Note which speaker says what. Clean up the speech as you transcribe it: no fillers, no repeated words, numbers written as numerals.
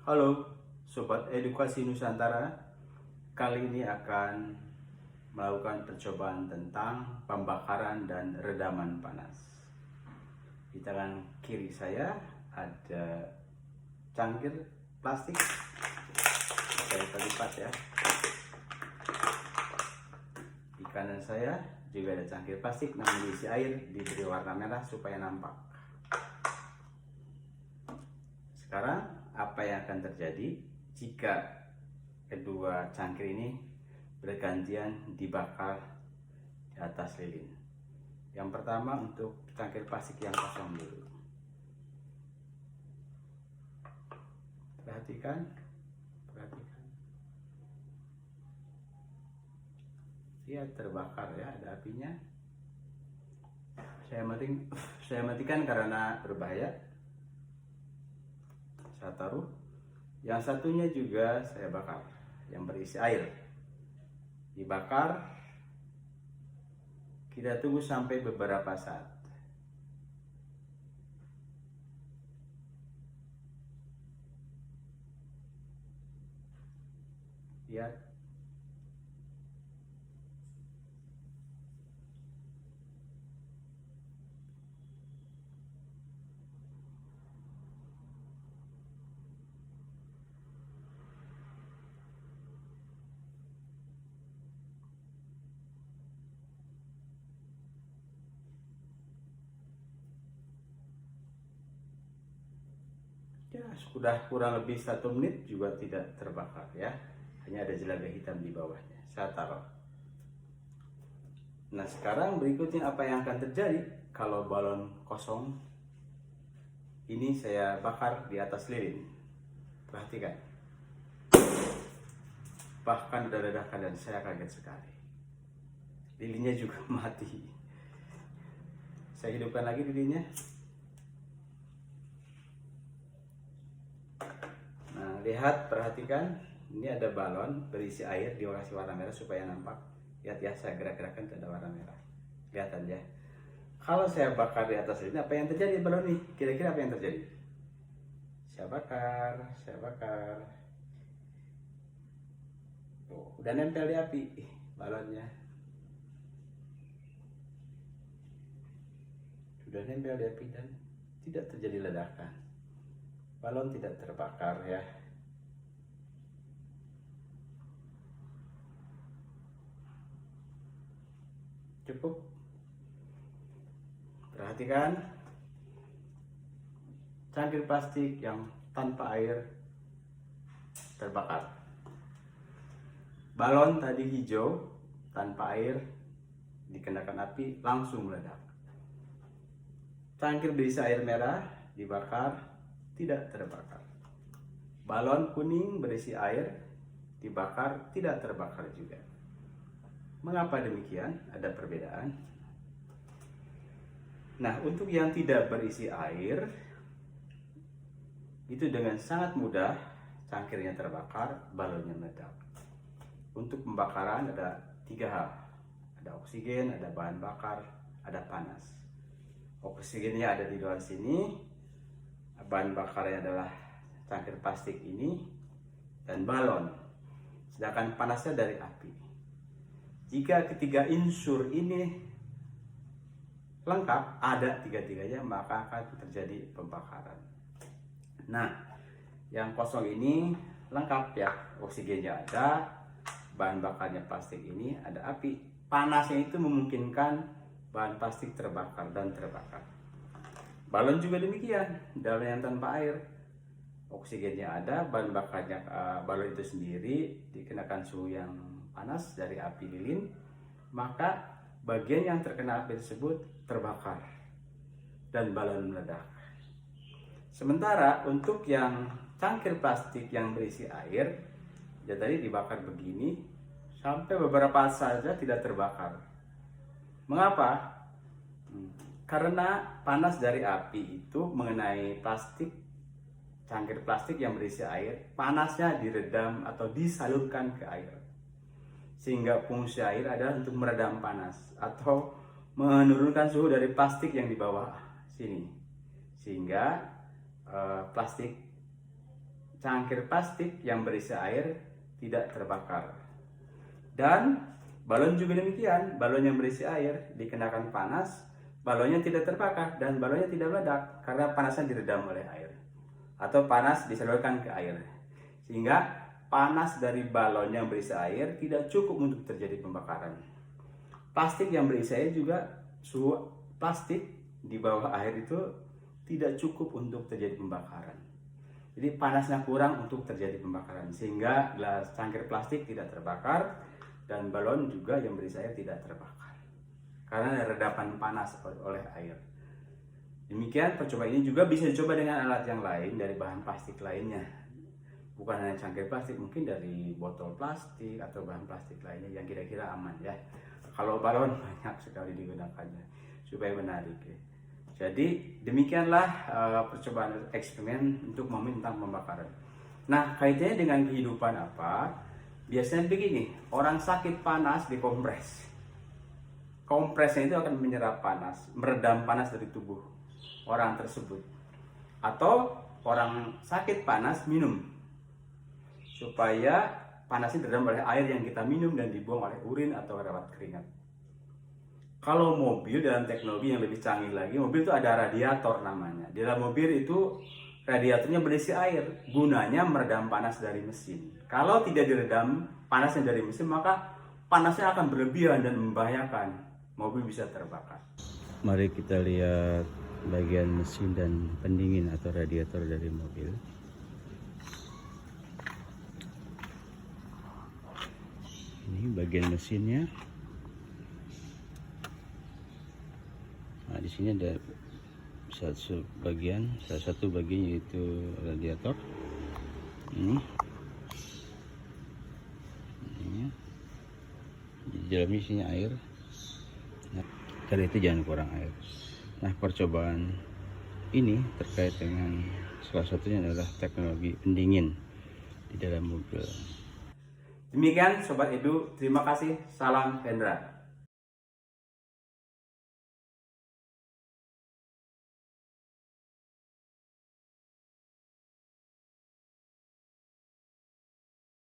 Speaker 1: Halo Sobat Edukasi Nusantara. Kali ini akan melakukan percobaan tentang pembakaran dan redaman panas. Di tangan kiri saya ada cangkir plastik. Saya terlipat ya. Di kanan saya juga ada cangkir plastik namun diisi air, diberi warna merah supaya nampak. Sekarang apa yang akan terjadi jika kedua cangkir ini bergantian dibakar di atas lilin? Yang pertama untuk cangkir plastik yang kosong dulu. Perhatikan. Dia terbakar ya, ada apinya. Saya matikan karena berbahaya. Saya taruh. Yang satunya juga saya bakar, yang berisi air. Dibakar. Kita tunggu sampai beberapa saat. Lihat. Ya, sudah kurang lebih 1 menit juga tidak terbakar ya. Hanya ada jelaga hitam di bawahnya. Saya taruh. Nah, sekarang berikutnya apa yang akan terjadi kalau balon kosong ini saya bakar di atas lilin. Perhatikan. Bahkan udah ledakan dan saya kaget sekali. Lilinnya juga mati. Saya hidupkan lagi lilinnya. Nah, lihat, perhatikan. Ini ada balon berisi air, dikasih warna merah supaya nampak. Lihat ya, saya gerak-gerakkan ke ada warna merah. Kelihatan ya. Kalau saya bakar di atas ini, apa yang terjadi balon ini? Kira-kira apa yang terjadi? Saya bakar. Oh, udah nempel di api balonnya. Sudah nempel di api dan tidak terjadi ledakan. Balon tidak terbakar ya. Cukup. Perhatikan cangkir plastik yang tanpa air terbakar. Balon tadi hijau tanpa air dikenakan api langsung meledak. Cangkir berisi air merah dibakar tidak terbakar. Balon kuning berisi air dibakar tidak terbakar juga. Mengapa demikian? Ada perbedaan. Nah, untuk yang tidak berisi air, itu dengan sangat mudah cangkirnya terbakar, balonnya meledak. Untuk pembakaran ada 3 hal. Ada oksigen, ada bahan bakar, ada panas. Oksigennya ada di luar sini, bahan bakarnya adalah cangkir plastik ini, dan balon. Sedangkan panasnya dari api. Jika ketiga unsur ini lengkap, ada tiga-tiganya, maka akan terjadi pembakaran. Nah, yang kosong ini lengkap ya, oksigennya ada, bahan bakarnya plastik ini, ada api. Panasnya itu memungkinkan bahan plastik terbakar dan terbakar. Balon juga demikian, balon yang tanpa air, oksigennya ada, bahan bakarnya balon itu sendiri dikenakan suhu yang panas dari api lilin, maka bagian yang terkena api tersebut terbakar dan balon meledak. Sementara untuk yang cangkir plastik yang berisi air, ya tadi dibakar begini sampai beberapa saat saja tidak terbakar. Mengapa? Karena panas dari api itu mengenai plastik, cangkir plastik yang berisi air, panasnya diredam atau disalurkan ke air. Sehingga fungsi air adalah untuk meredam panas atau menurunkan suhu dari plastik yang di bawah sini. Sehingga plastik cangkir plastik yang berisi air tidak terbakar. Dan balon juga demikian, balon yang berisi air dikenakan panas, balonnya tidak terbakar dan balonnya tidak meledak karena panasnya diredam oleh air atau panas disalurkan ke air. Sehingga panas dari balon yang berisi air tidak cukup untuk terjadi pembakaran. Plastik yang berisi air juga, suhu plastik di bawah air itu tidak cukup untuk terjadi pembakaran. Jadi panasnya kurang untuk terjadi pembakaran, sehingga gelas cangkir plastik tidak terbakar dan balon juga yang berisi air tidak terbakar karena ada redapan panas oleh air. Demikian percobaan ini juga bisa dicoba dengan alat yang lain dari bahan plastik lainnya. Bukan hanya cangkir plastik, mungkin dari botol plastik atau bahan plastik lainnya yang kira-kira aman ya. Kalau balon banyak sekali digunakannya supaya menarik ya. Jadi demikianlah percobaan eksperimen untuk meminta pembakaran. Nah, kaitannya dengan kehidupan apa? Biasanya begini, orang sakit panas dikompres. Kompresnya itu akan menyerap panas, meredam panas dari tubuh orang tersebut. Atau orang sakit panas minum, supaya panasnya diredam oleh air yang kita minum dan dibuang oleh urin atau lewat keringat. Kalau mobil dalam teknologi yang lebih canggih lagi, mobil itu ada radiator namanya. Di dalam mobil itu radiatornya berisi air, gunanya meredam panas dari mesin. Kalau tidak diredam panasnya dari mesin, maka panasnya akan berlebihan dan membahayakan. Mobil bisa terbakar.
Speaker 2: Mari kita lihat bagian mesin dan pendingin atau radiator dari mobil. Ini bagian mesinnya. Nah, di sini ada salah satu bagian yaitu radiator. Ini di dalamnya isinya air. Nah, karena itu jangan kurang air. Nah, percobaan ini terkait dengan salah satunya adalah teknologi pendingin di dalam mobil.
Speaker 1: Demikian Sobat Edu, terima kasih, salam Hendra.